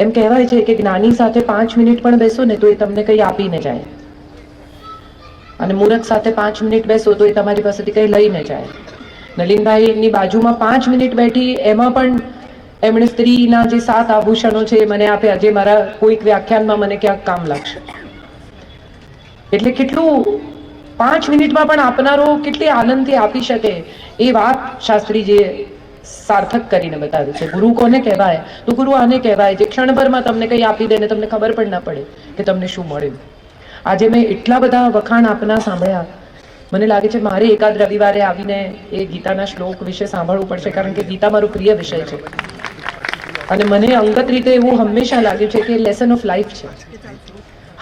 એમ કહેવાય છે કે જ્ઞાની સાથે 5 મિનિટ પણ બેસો ને તો એ તમને કંઈ આપીને જાય, અને મૂર્ખ સાથે 5 મિનિટ બેસો તો એ તમારી પાસેથી કંઈ લઈને જાય. નલિનભાઈની બાજુમાં 5 મિનિટ બેઠી, એમાં પણ એમણે સ્ત્રીના જે 7 આભૂષણો છે મને આપ્યા, જે મારા કોઈક વ્યાખ્યાનમાં મને ક્યાંક કામ લાગશે. એટલે કેટલું 5 મિનિટમાં પણ આપનારો કેટલી આનંદથી આપી શકે, એ વાત શાસ્ત્રીજીએ સાર્થક કરીને બતાવ્યું છે. ગુરુ કોને કહેવાય? તો ગુરુ આને કહેવાય જે ક્ષણભરમાં તમને કંઈ આપી દે ને તમને ખબર પણ ના પડે કે તમને શું મળ્યું. આજે મેં એટલા બધા વખાણ આપના સાંભળ્યા, મને લાગે છે મારે એકાદ રવિવારે આવીને એ ગીતાના શ્લોક વિશે સાંભળવું પડશે, કારણ કે ગીતા મારો પ્રિય વિષય છે. અને મને અંગત રીતે એવું હંમેશા લાગ્યું છે કે લેસન ઓફ લાઈફ છે.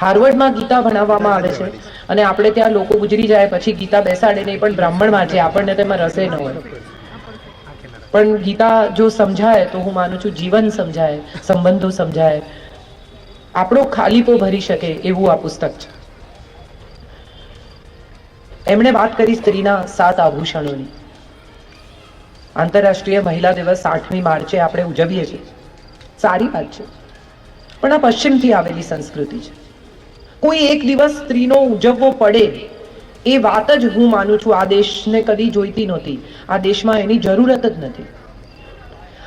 હાર્વર્ડમાં ગીતા ભણાવવામાં આવે છે અને આપણે ત્યાં લોકો ગુજરી જાય પછી ગીતા બેસાડે નહીં, પણ બ્રાહ્મણ વાંચે, આપણને તેમાં રસે ન હોય. પણ ગીતા જો સમજાય તો હું માનું છું જીવન સમજાય, સંબંધો સમજાય, આપણો ખાલીપો ભરી શકે એવું આ પુસ્તક છે. એમણે વાત કરી સ્ત્રીના 7 આભૂષણોની. આંતરરાષ્ટ્રીય મહિલા દિવસ 8મી માર્ચે આપણે ઉજવીએ છીએ, સારી વાત છે, પણ આ પશ્ચિમથી આવેલી સંસ્કૃતિ છે. કોઈ એક દિવસ સ્ત્રીનો ઉજવવો પડે એ વાત જ હું માનું છું આ દેશને કદી જોઈતી નહોતી. આ દેશમાં એની જરૂરત જ નથી.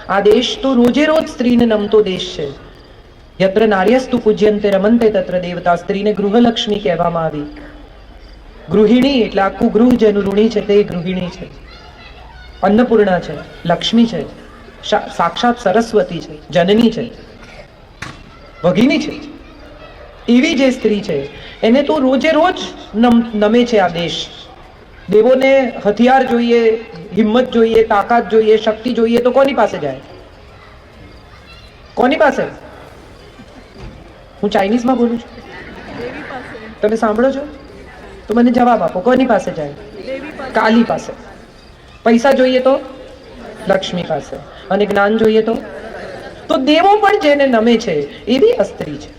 આ દેશ તો રોજે રોજ સ્ત્રીને નમતો દેશ છે. યત્ર નાર્યસ્તુ પૂજ્યંતે રમંતે તત્ર દેવતા. સ્ત્રીને ગૃહલક્ષ્મી કહેવામાં આવી. ગૃહિણી એટલે આખું ગૃહ જેનું ઋણી છે તે ગૃહિણી છે, અન્નપૂર્ણા છે, લક્ષ્મી છે, સાક્ષાત સરસ્વતી છે, જનની છે, ભગિની છે. એવી જે સ્ત્રી છે એને તો રોજે રોજ નમે છે આ દેશ. દેવોને હથિયાર જોઈએ, હિંમત જોઈએ, તાકાત જોઈએ, શક્તિ જોઈએ તો કોની પાસે જાય? કોની પાસે? હું ચાઇનીઝમાં બોલું છું, તમે સાંભળો છો? તો મને જવાબ આપો, કોની પાસે જાય? કાલી પાસે. પૈસા જોઈએ તો લક્ષ્મી પાસે, અને જ્ઞાન જોઈએ તો દેવો પણ જેને નમે છે એવી અસ્ત્રી છે.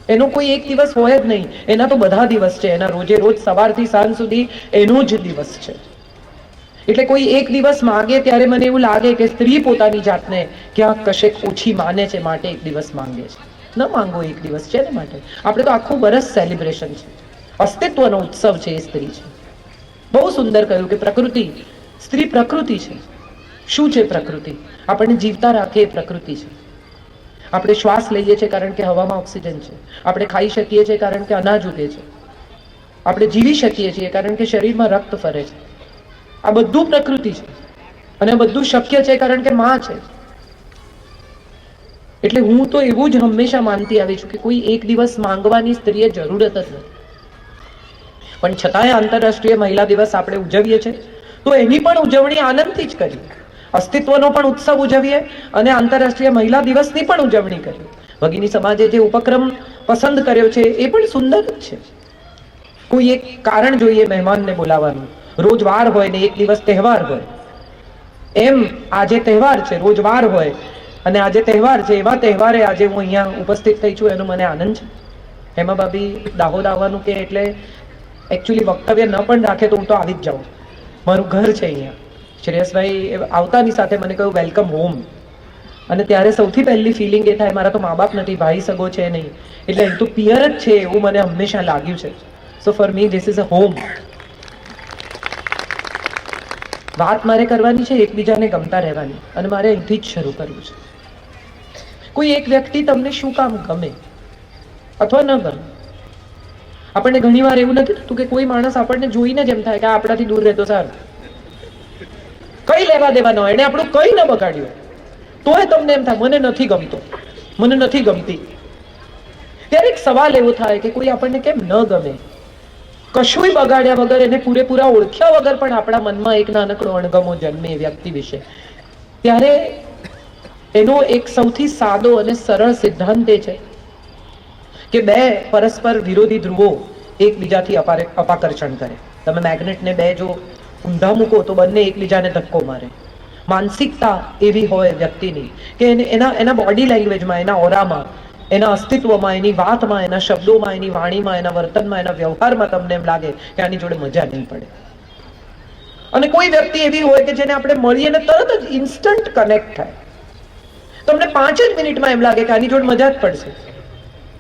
એનો કોઈ એક દિવસ હોય જ નહીં, એના તો બધા દિવસ છે. એના રોજે રોજ સવારથી સાંજ સુધી એનો જ દિવસ છે. એટલે કોઈ એક દિવસ માંગે ત્યારે મને એવું લાગે કે સ્ત્રી પોતાની જાતને ક્યાંક કશેક ઓછી માને છે, માટે એક દિવસ માંગે છે. ન માંગો, એક દિવસ છે ને માટે. આપણે તો આખું વર્ષ સેલિબ્રેશન છે, અસ્તિત્વનો ઉત્સવ છે. એ સ્ત્રી છે. બહુ સુંદર કહ્યું કે પ્રકૃતિ, સ્ત્રી પ્રકૃતિ છે. શું છે પ્રકૃતિ? આપણને જીવતા રાખે એ પ્રકૃતિ છે. આપણે શ્વાસ લઈએ છીએ કારણ કે હવામાં ઓક્સિજન છે. આપણે ખાઈ શકીએ છીએ કારણ કે અનાજ ઉગે છે. આપણે જીવી શકીએ છીએ કારણ કે શરીરમાં રક્ત ફરે છે. આ બધું પ્રકૃતિ છે, અને બધું શક્ય છે કારણ કે માં છે. એટલે હું તો એવું જ હંમેશા માનતી આવી છું કે કોઈ એક દિવસ માંગવાની સ્ત્રીએ જરૂરત જ નથી. પણ છતાંય આંતરરાષ્ટ્રીય મહિલા દિવસ આપણે ઉજવીએ છીએ તો એની પણ ઉજવણી આનંદથી જ કરીએ. અસ્તિત્વનો પણ ઉત્સવ ઉજવીએ અને આંતરરાષ્ટ્રીય મહિલા દિવસની પણ ઉજવણી કરીએ. ભગિની સમાજે જે ઉપક્રમ પસંદ કર્યો છે એ પણ સુંદર જ છે. કોઈ એક કારણ જોઈએ મહેમાનને બોલાવવાનું. રોજ વાર હોય ને એક દિવસ તહેવાર હોય, એમ આજે તહેવાર છે, રોજ વાર હોય અને આજે તહેવાર છે. એવા તહેવારે આજે હું અહીંયા ઉપસ્થિત થઈ છું, એનો મને આનંદ છે. હેમા ભાભી દાહોદ આવવાનું કે એટલે એકચ્યુઅલી વક્તવ્ય ન પણ રાખે તો હું તો આવી જ જાઉં. મારું ઘર છે અહીંયા. શ્રેયસભાઈ આવતાની સાથે મને કહ્યું વેલકમ હોમ. અને ત્યારે સૌથી પહેલી ફિલિંગ એ થાય મારા તો મા બાપ નથી, ભાઈ સગો છે નહીં, એટલે અહીં તો પિયર જ છે એવું મને હંમેશા લાગ્યું છે. So for me this is a home. વાત મારે કરવાની છે એકબીજાને ગમતા રહેવાની, અને મારે અહીંથી જ શરૂ કરવું છે. કોઈ એક વ્યક્તિ તમને શું કામ ગમે અથવા ન ગમે? આપણને ઘણી વાર એવું નથી થતું કે કોઈ માણસ આપણને જોઈને જ એમ થાય કે આપણાથી દૂર રહેતો સારું, કઈ લેવા દેવા ન હોય, એને આપણું કઈ ન બગાડ્યું તોય તમને એમ થાય મને નથી ગમતો, મને નથી ગમતી. ત્યારે એક સવાલ એવો થાય કે કોઈ આપણને કેમ ન ગમે? કશુંય બગાડ્યા વગર, એને પૂરેપૂરા ઓળખ્યા વગર પણ આપણા મનમાં એક નાનકડો અણગમો જન્મે એ વ્યક્તિ વિશે. ત્યારે એનો એક સૌથી સાદો અને સરળ સિદ્ધાંત એ છે કે બે પરસ્પર વિરોધી ધ્રુવો એકબીજાથી અપાકર્ષણ કરે. તમે મેગ્નેટને બે જો ઊંધા મૂકો તો બંને એકબીજાને ધક્કો મારે. માનસિકતા એવી હોય વ્યક્તિની કે એના બોડી લેંગ્વેજમાં, એના ઓરામાં, એના અસ્તિત્વમાં, એની વાતમાં, એના શબ્દોમાં, એની વાણીમાં, એના વર્તનમાં, એના વ્યવહારમાં તમને એમ લાગે કે આની જોડે મજા નહીં પડે. અને કોઈ વ્યક્તિ એવી હોય કે જેને આપણે મળીએ ને તરત જ ઇન્સ્ટન્ટ કનેક્ટ થાય. તમને 5 જ મિનિટમાં એમ લાગે કે આની જોડે મજા જ પડશે.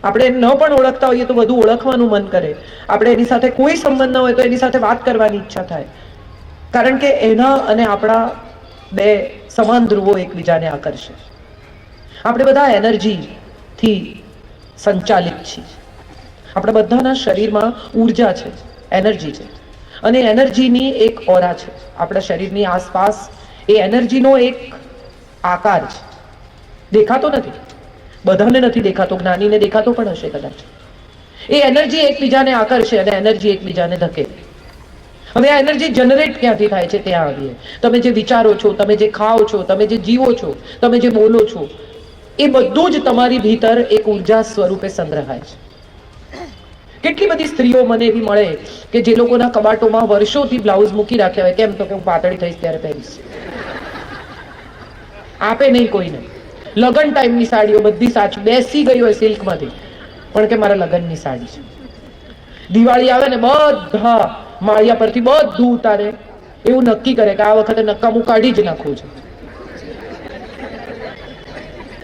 આપણે ન પણ ઓળખતા હોઈએ તો વધુ ઓળખવાનું મન કરે. આપણે એની સાથે કોઈ સંબંધ ન હોય તો એની સાથે વાત કરવાની ઈચ્છા થાય. કારણ કે એના અને આપણા બે સમાન ધ્રુવો એકબીજાને આકર્ષે. આપણે બધા એનર્જીથી સંચાલિત છીએ. આપણા બધાના શરીરમાં ઉર્જા છે, એનર્જી છે, અને એનર્જીની એક ઓરા છે. આપણા શરીરની આસપાસ એ એનર્જીનો એક આકાર છે. દેખાતો નથી, બધાને નથી દેખાતો, જ્ઞાનીને દેખાતો પણ હશે કદાચ. એ એનર્જી એકબીજાને આકર્ષે અને એનર્જી એકબીજાને ધકેલે. હવે આ એનર્જી જનરેટ ક્યાંથી થાય છે ત્યાં આવીએ. તમે જે વિચારો છો, તમે જે ખાઓ છો, તમે જે જીવો છો, તમે જે બોલો છો, એ બધું જ તમારી ભીતર એક ઉર્જા સ્વરૂપે સંગ્રહાય છે. કેટલી બધી સ્ત્રીઓ મને એવી મળે કે જે લોકોના કબાટોમાં વર્ષોથી બ્લાઉઝ મૂકી રાખ્યા હોય. કેમ તો કે હું પાતળી થઈશ ત્યારે પહેરીશ. આપે નહીં કોઈને. લગ્ન ટાઈમની સાડીઓ બધી સાચી બેસી ગઈ હોય સિલ્કમાંથી, પણ કે મારા લગ્નની સાડી છે. દિવાળી આવે ને બધા માળિયા પરથી બધું ઉતારે, એવું નક્કી કરે કે આ વખતે નકામું કાઢી જ નાખવું છે.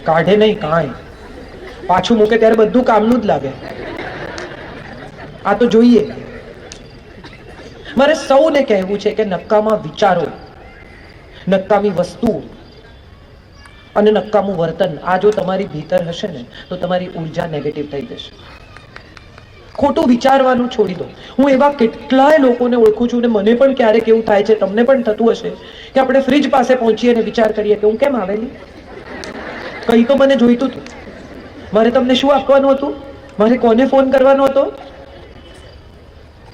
કાઢે નહીં કાંઈ, પાછું મૂકે ત્યારે બધું કામનું જ લાગે. આ તો જોઈએ. મારે સૌને કહેવું છે કે નકામા વિચારો, નકામી વસ્તુઓ અને નકામું વર્તન આ જો તમારી ભીતર હશે ને તો તમારી ઉર્જા નેગેટિવ થઈ જશે. ખોટું વિચારવાનું છોડી દો. હું એવા કેટલાય લોકોને ઓળખું છું, ને મને પણ ક્યારેક એવું થાય છે, તમને પણ થતું હશે કે આપણે ફ્રીજ પાસે પહોંચીએ અને વિચાર કરીએ કે હું કેમ આવેલી, કંઈ તો મને જોઈતું હતું, મારે તમને શું આપવાનું હતું, મારે કોને ફોન કરવાનો હતો.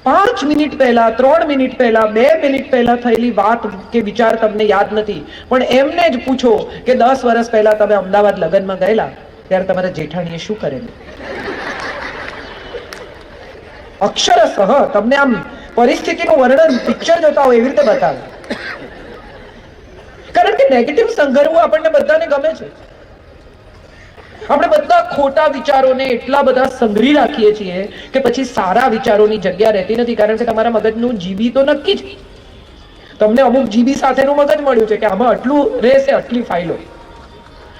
5 મિનિટ પહેલા, 3 મિનિટ પહેલા, 2 મિનિટ પહેલા થયેલી વાત કે વિચાર તમને યાદ નથી, પણ એમને જ પૂછો કે 10 વર્ષ પહેલા તમે અમદાવાદ લગ્નમાં ગયેલા ત્યારે તમારા જેઠાણીએ શું કરેલું. અક્ષરશઃ તમને આમ પરિસ્થિતિનું વર્ણન પિક્ચર જોતા હોય એવી રીતે બતાવે. કારણ કે નેગેટિવ સંગરવું આપણને બધાને ગમે છે. આપણે બધા ખોટા વિચારોને એટલા બધા સંગ્રહી રાખીએ છીએ કે પછી સારા વિચારોની જગ્યા રહેતી નથી. કારણ કે તમારા મગજનું જીબી તો નક્કી જ. તમને અમુક જીબી સાથેનું મગજ મળ્યું છે કે આમાં આટલું રહેશે, આટલી ફાઇલો.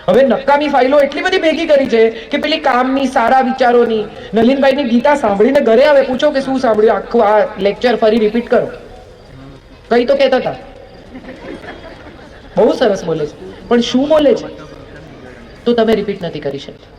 હવે નકામી ફાઇલો એટલી બધી ભેગી કરી છે કે પેલી કામની, સારા વિચારોની. નલિનભાઈની ગીતા સાંભળીને ઘરે આવે, પૂછો કે શું સાંભળ્યું, આખું આ લેક્ચર ફરી રિપીટ કરો. કઈ તો કહેતા હતા, બહુ સરસ બોલે છે, પણ શું બોલે છે તો તમે રિપીટ નથી કરી શકતા.